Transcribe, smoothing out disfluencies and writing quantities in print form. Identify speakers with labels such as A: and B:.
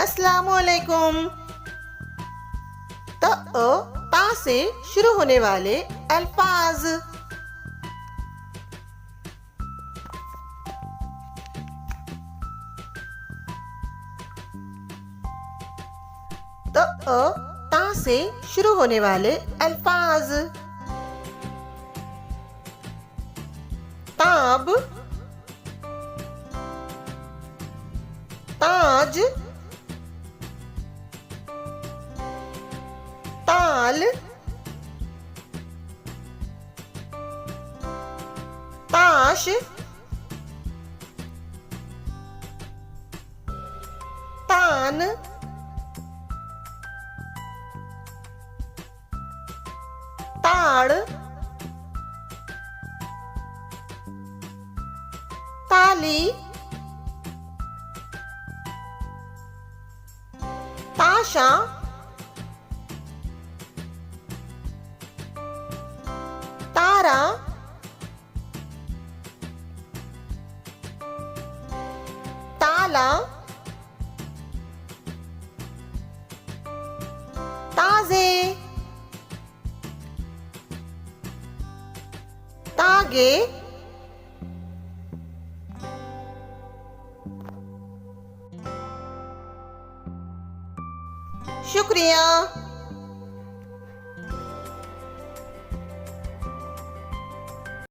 A: अस्सलामुअलैकुम। ता से शुरू होने वाले अल्फाज। ता से शुरू होने वाले अल्फाज। ताब, ताज, ताल, ताश, तान, ताड़, ताली, ताशा, तारा, ताला, ताजे, तागे। शुक्रिया।